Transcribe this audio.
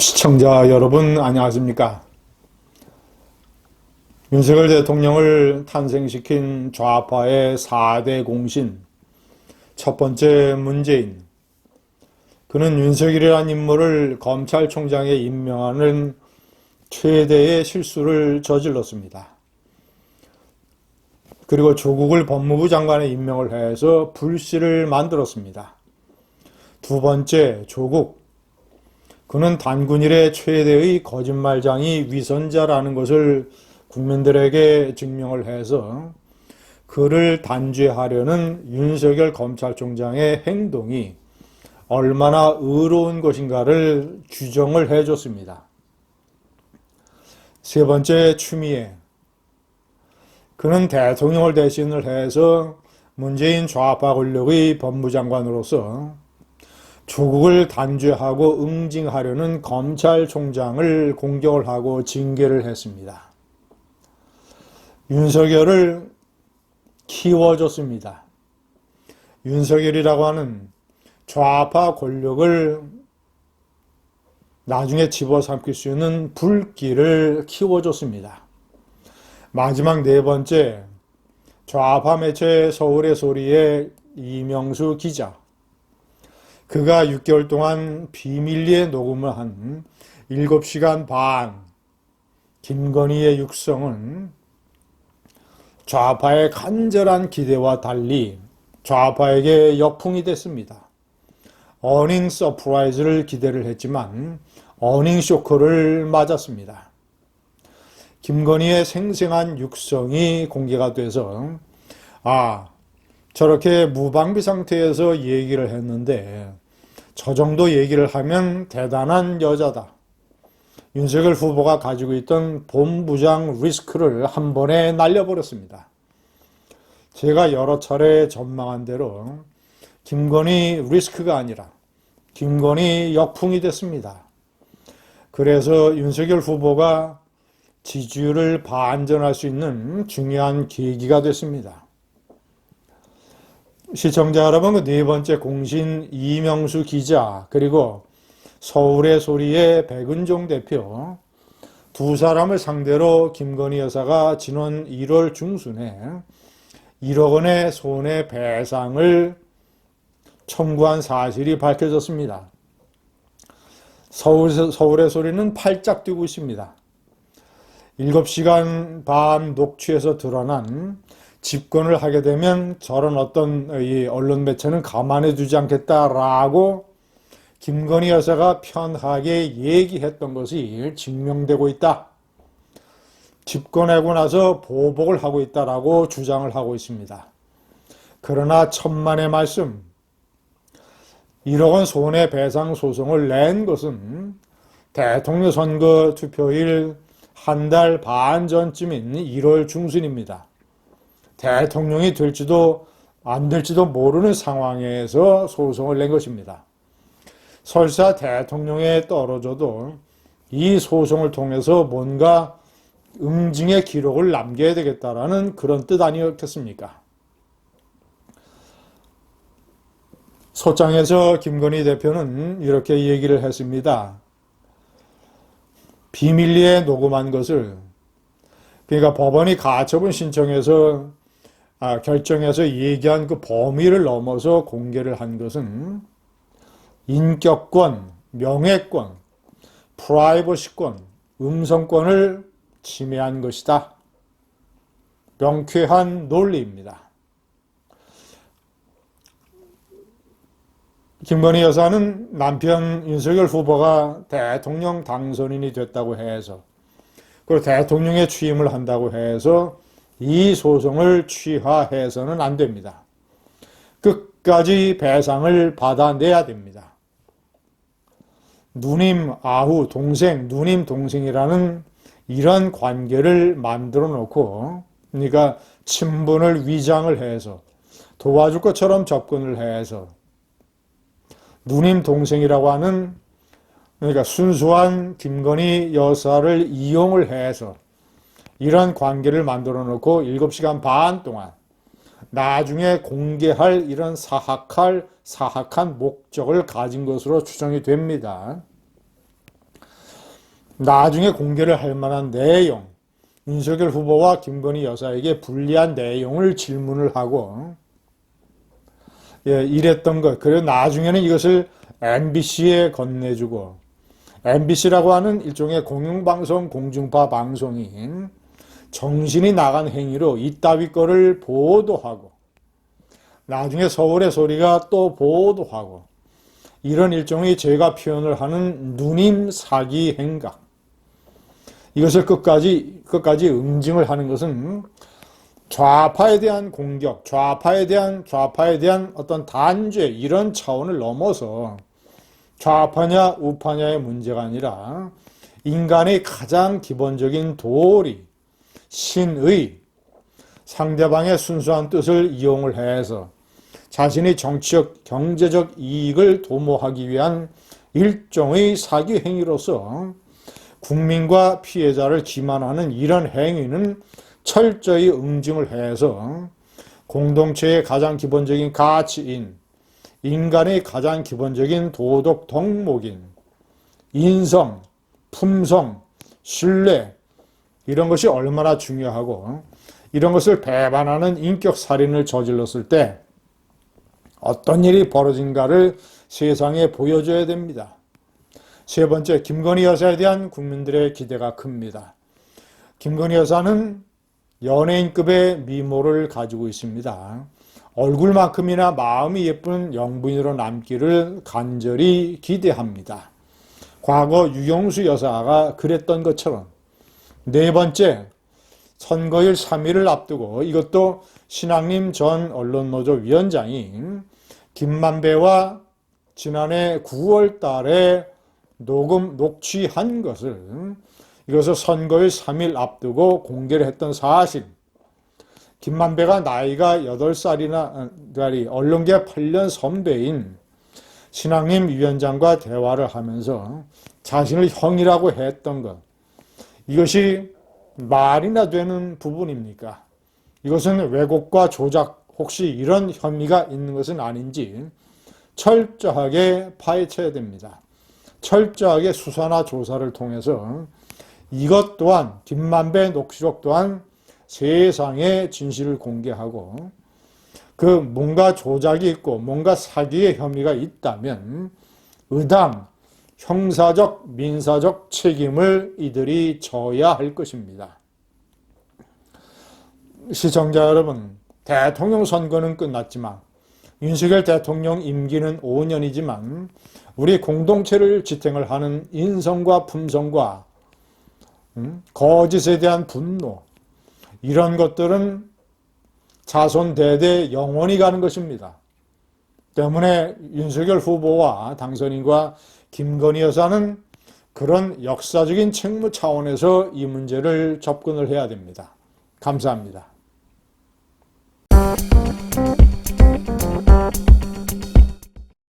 시청자 여러분 안녕하십니까? 윤석열 대통령을 탄생시킨 좌파의 4대 공신, 첫 번째 문재인. 그는 윤석열이라는 인물을 검찰총장에 임명하는 최대의 실수를 저질렀습니다. 그리고 조국을 법무부 장관에 임명을 해서 불씨를 만들었습니다. 두 번째, 조국. 그는 단군 이래 최대의 거짓말장이 위선자라는 것을 국민들에게 증명을 해서 그를 단죄하려는 윤석열 검찰총장의 행동이 얼마나 의로운 것인가를 규정을 해줬습니다. 세 번째, 추미애. 그는 대통령을 대신을 해서 문재인 좌파 권력의 법무장관으로서 조국을 단죄하고 응징하려는 검찰총장을 공격을 하고 징계를 했습니다. 윤석열을 키워줬습니다. 윤석열이라고 하는 좌파 권력을 나중에 집어삼킬 수 있는 불길을 키워줬습니다. 마지막 네 번째, 좌파 매체 서울의 소리의 이명수 기자. 그가 6개월 동안 비밀리에 녹음을 한 7시간 반 김건희의 육성은 좌파의 간절한 기대와 달리 좌파에게 역풍이 됐습니다. 어닝 서프라이즈를 기대를 했지만 어닝 쇼크를 맞았습니다. 김건희의 생생한 육성이 공개가 돼서 저렇게 무방비 상태에서 얘기를 했는데 저 정도 얘기를 하면 대단한 여자다. 윤석열 후보가 가지고 있던 본부장 리스크를 한 번에 날려버렸습니다. 제가 여러 차례 전망한 대로 김건희 리스크가 아니라 김건희 역풍이 됐습니다. 그래서 윤석열 후보가 지지율을 반전할 수 있는 중요한 계기가 됐습니다. 시청자 여러분, 그 네 번째 공신 이명수 기자, 그리고 서울의 소리의 백은종 대표, 두 사람을 상대로 김건희 여사가 지난 1월 중순에 1억 원의 손해배상을 청구한 사실이 밝혀졌습니다. 서울의 소리는 팔짝 뛰고 있습니다. 7시간 반 녹취에서 드러난 집권을 하게 되면 저런 어떤 이 언론 매체는 가만히 두지 않겠다라고 김건희 여사가 편하게 얘기했던 것이 증명되고 있다. 집권하고 나서 보복을 하고 있다라고 주장을 하고 있습니다. 그러나 천만의 말씀, 1억 원 손해배상 소송을 낸 것은 대통령 선거 투표일 한 달 반 전쯤인 1월 중순입니다. 대통령이 될지도 안 될지도 모르는 상황에서 소송을 낸 것입니다. 설사 대통령에 떨어져도 이 소송을 통해서 뭔가 응징의 기록을 남겨야 되겠다라는 그런 뜻 아니었겠습니까? 소장에서 김건희 대표는 이렇게 얘기를 했습니다. 비밀리에 녹음한 것을, 그러니까 법원이 가처분 신청해서 결정해서 얘기한 그 범위를 넘어서 공개를 한 것은 인격권, 명예권, 프라이버시권, 음성권을 침해한 것이다. 명쾌한 논리입니다. 김건희 여사는 남편 윤석열 후보가 대통령 당선인이 됐다고 해서, 그리고 대통령에 취임을 한다고 해서 이 소송을 취하해서는 안 됩니다. 끝까지 배상을 받아내야 됩니다. 누님, 아후, 동생, 누님, 동생이라는 이런 관계를 만들어 놓고, 그러니까 친분을 위장을 해서 도와줄 것처럼 접근을 해서 누님, 동생이라고 하는, 그러니까 순수한 김건희 여사를 이용을 해서 이런 관계를 만들어 놓고 7시간 반 동안 나중에 공개할 이런 사악한 목적을 가진 것으로 추정이 됩니다. 나중에 공개를 할 만한 내용, 윤석열 후보와 김건희 여사에게 불리한 내용을 질문을 하고 이랬던 것. 그리고 나중에는 이것을 MBC에 건네주고, MBC라고 하는 일종의 공영방송 공중파 방송인 정신이 나간 행위로 이따위 거를 보도하고, 나중에 서울의 소리가 또 보도하고, 이런 일종의 제가 표현을 하는 누님 사기 행각, 이것을 끝까지 응징을 하는 것은 좌파에 대한 공격, 좌파에 대한 어떤 단죄, 이런 차원을 넘어서 좌파냐 우파냐의 문제가 아니라 인간의 가장 기본적인 도리, 신의, 상대방의 순수한 뜻을 이용을 해서 자신의 정치적, 경제적 이익을 도모하기 위한 일종의 사기 행위로서 국민과 피해자를 기만하는 이런 행위는 철저히 응징을 해서 공동체의 가장 기본적인 가치인, 인간의 가장 기본적인 도덕 덕목인 인성, 품성, 신뢰, 이런 것이 얼마나 중요하고, 이런 것을 배반하는 인격 살인을 저질렀을 때 어떤 일이 벌어진가를 세상에 보여줘야 됩니다. 세 번째, 김건희 여사에 대한 국민들의 기대가 큽니다. 김건희 여사는 연예인급의 미모를 가지고 있습니다. 얼굴만큼이나 마음이 예쁜 영부인으로 남기를 간절히 기대합니다. 과거 유영수 여사가 그랬던 것처럼. 네 번째, 선거일 3일을 앞두고 이것도 신앙림 전 언론노조 위원장이 김만배와 지난해 9월 달에 녹취한 것을, 이것을 선거일 3일 앞두고 공개를 했던 사실. 김만배가 나이가 8살이 언론계 8년 선배인 신앙림 위원장과 대화를 하면서 자신을 형이라고 했던 것, 이것이 말이나 되는 부분입니까? 이것은 왜곡과 조작, 혹시 이런 혐의가 있는 것은 아닌지 철저하게 파헤쳐야 됩니다. 철저하게 수사나 조사를 통해서 이것 또한, 김만배 녹취록 또한 세상에 진실을 공개하고, 그 뭔가 조작이 있고 뭔가 사기의 혐의가 있다면 의당, 형사적, 민사적 책임을 이들이 져야 할 것입니다. 시청자 여러분, 대통령 선거는 끝났지만, 윤석열 대통령 임기는 5년이지만 우리 공동체를 지탱을 하는 인성과 품성과 거짓에 대한 분노, 이런 것들은 자손대대 영원히 가는 것입니다. 때문에 윤석열 후보와 당선인과 김건희 여사는 그런 역사적인 책무 차원에서 이 문제를 접근을 해야 됩니다. 감사합니다.